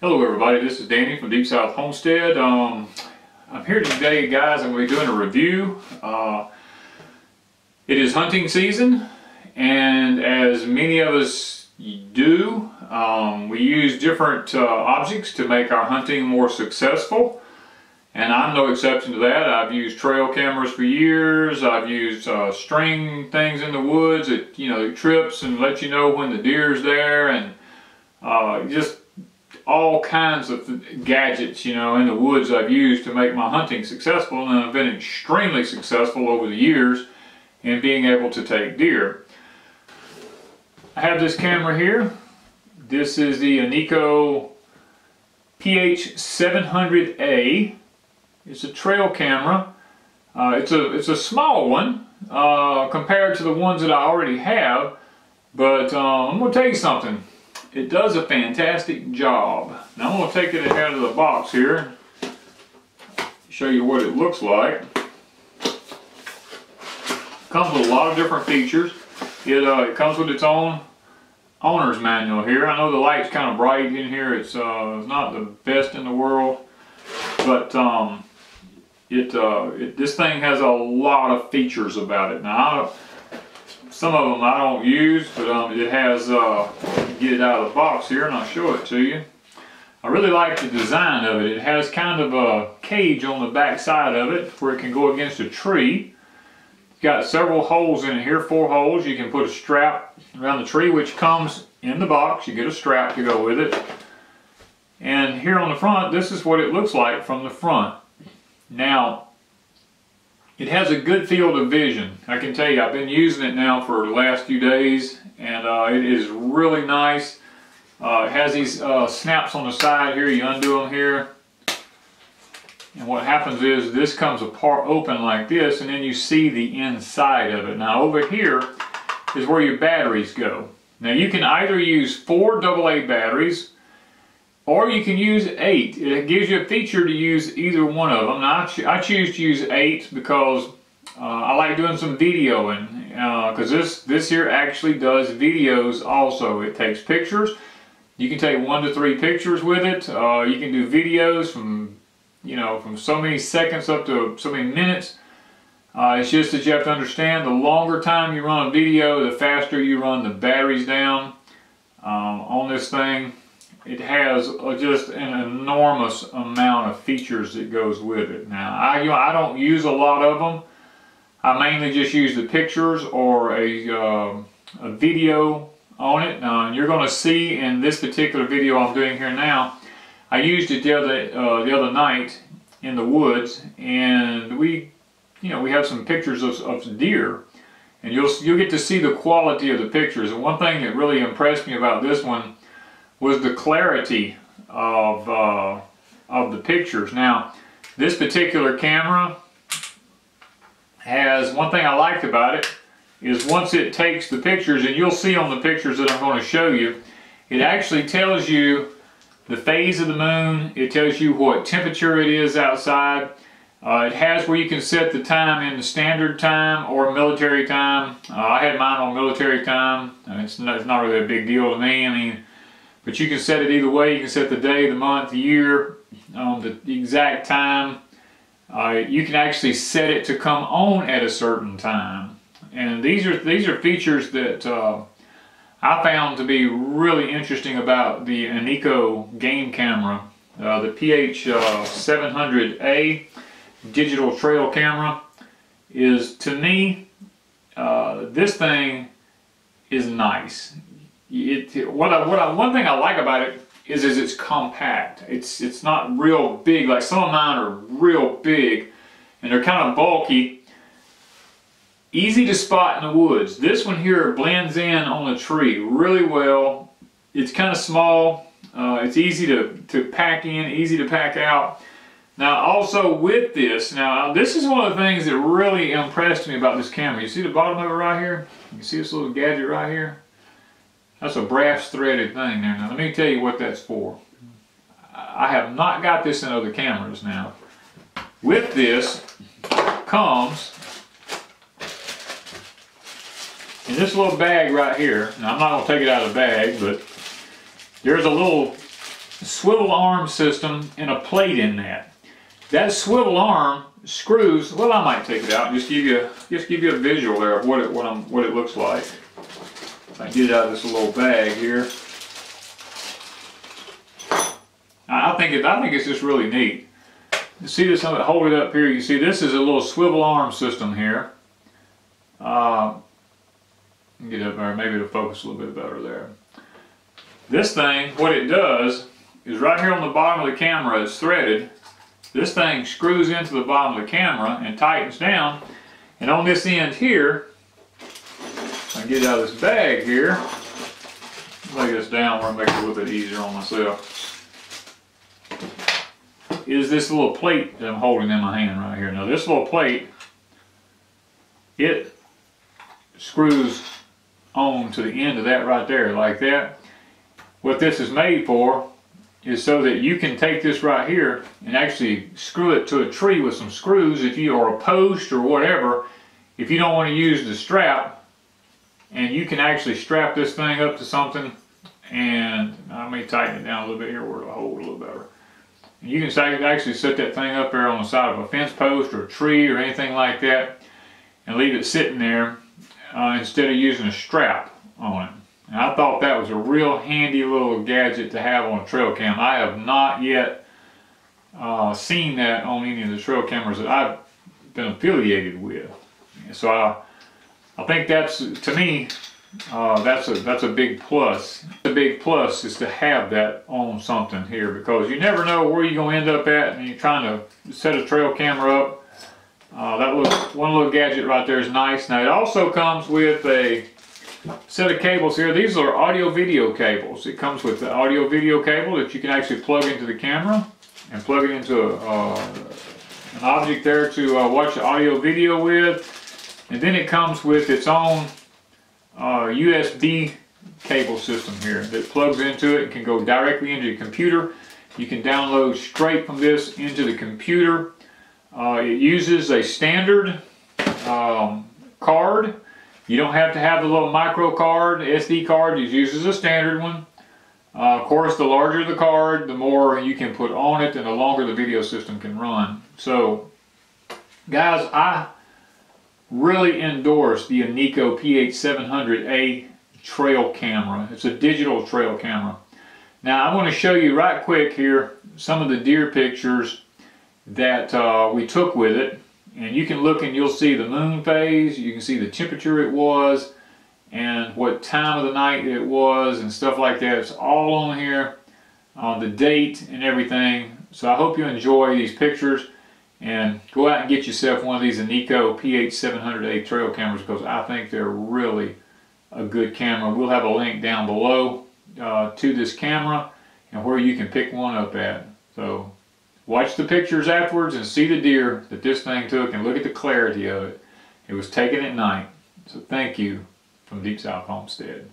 Hello everybody, this is Danny from Deep South Homestead. I'm here today, guys. I'm going to be doing a review. It is hunting season, and as many of us do, we use different objects to make our hunting more successful. And I'm no exception to that. I've used trail cameras for years. I've used string things in the woods that, it trips and lets you know when the deer's there, and just all kinds of gadgets, in the woods I've used to make my hunting successful, and I've been extremely successful over the years in being able to take deer. I have this camera here. This is the Enkeeo PH700A. It's a trail camera. It's a small one compared to the ones that I already have, but I'm going to tell you something. It does a fantastic job. Now I'm going to take it out of the box here, show you what it looks like. Comes with a lot of different features. It comes with its own owner's manual here. I know the light's kind of bright in here. It's not the best in the world, but this thing has a lot of features about it. Now some of them I don't use, but it has, get it out of the box here and I'll show it to you. I really like the design of it. It has kind of a cage on the back side of it where it can go against a tree. It's got several holes in it here, 4 holes. You can put a strap around the tree, which comes in the box. You get a strap to go with it. And here on the front, this is what it looks like from the front. Now, it has a good field of vision. I can tell you, I've been using it now for the last few days, and it is really nice. It has these snaps on the side here. You undo them here, and what happens is this comes apart open like this, and then you see the inside of it. Now over here is where your batteries go. Now you can either use 4 AA batteries, or you can use 8. It gives you a feature to use either one of them. Now I choose to use 8 because I like doing some videoing. Because this here actually does videos also. It takes pictures. You can take 1 to 3 pictures with it. You can do videos from from so many seconds up to so many minutes. It's just that you have to understand, the longer time you run a video, the faster you run the batteries down on this thing. It has just an enormous amount of features that goes with it. Now, I don't use a lot of them. I mainly just use the pictures or a video on it. Now, and you're going to see in this particular video I'm doing here now, I used it the other night in the woods, and we have some pictures of deer, and you'll get to see the quality of the pictures. And one thing that really impressed me about this one was the clarity of the pictures. Now, this particular camera has, one thing I liked about it is once it takes the pictures, and you'll see on the pictures that I'm going to show you, it actually tells you the phase of the moon. It tells you what temperature it is outside. It has where you can set the time in the standard time or military time. I had mine on military time. It's not really a big deal to me. But you can set it either way. You can set the day, the month, the year, the exact time. You can actually set it to come on at a certain time. And these are features that I found to be really interesting about the Enkeeo game camera. The PH700A digital trail camera is, to me, this thing is nice. One thing I like about it is it's compact. It's not real big. Like some of mine are real big and they're kind of bulky. Easy to spot in the woods. This one here blends in on the tree really well. It's kind of small. It's easy to pack in, easy to pack out. Now also with this, this is one of the things that really impressed me about this camera. You see the bottom of it right here? You can see this little gadget right here? That's a brass threaded thing there. Now let me tell you what that's for. I have not got this in other cameras now. With this comes in this little bag right here. Now I'm not going to take it out of the bag, but there's a little swivel arm system and a plate in that. That swivel arm screws. Well, I might take it out and just give you a visual there of what it looks like. If I get it out of this little bag here, I think it's just really neat. You see this? I'm gonna hold it up here. You see this is a little swivel arm system here. Get up there, maybe it'll focus a little bit better there. This thing, what it does is right here on the bottom of the camera, it's threaded. This thing screws into the bottom of the camera and tightens down. And on this end here, I get it out of this bag here, lay this down where it makes it a little bit easier on myself, is this little plate that I'm holding in my hand right here. Now this little plate, it screws on to the end of that right there like that. What this is made for is so that you can take this right here and actually screw it to a tree with some screws, if you, or a post or whatever, if you don't want to use the strap. And you can actually strap this thing up to something, and I may tighten it down a little bit here where it'll hold a little better. And you can actually set that thing up there on the side of a fence post or a tree or anything like that and leave it sitting there instead of using a strap on it. And I thought that was a real handy little gadget to have on a trail cam. I have not yet seen that on any of the trail cameras that I've been affiliated with. So I think that's, to me, that's a big plus. The big plus is to have that on something here, because you never know where you're going to end up at and you're trying to set a trail camera up. One little gadget right there is nice. Now it also comes with a set of cables here. These are audio video cables. It comes with the audio video cable that you can actually plug into the camera and plug it into an object there to watch the audio video with. And then it comes with its own USB cable system here that plugs into it and can go directly into your computer. You can download straight from this into the computer. It uses a standard card. You don't have to have the little micro card, SD card. It uses a standard one. Of course, the larger the card, the more you can put on it and the longer the video system can run. So, guys, I really endorse the Enkeeo PH700A trail camera. It's a digital trail camera. Now I want to show you right quick here some of the deer pictures that we took with it, and you can look and you'll see the moon phase, you can see the temperature it was and what time of the night it was and stuff like that. It's all on here, the date and everything. So I hope you enjoy these pictures. And go out and get yourself one of these Enkeeo PH700A trail cameras, because I think they're really a good camera. We'll have a link down below to this camera and where you can pick one up at. So watch the pictures afterwards and see the deer that this thing took and look at the clarity of it. It was taken at night. So thank you from Deep South Homestead.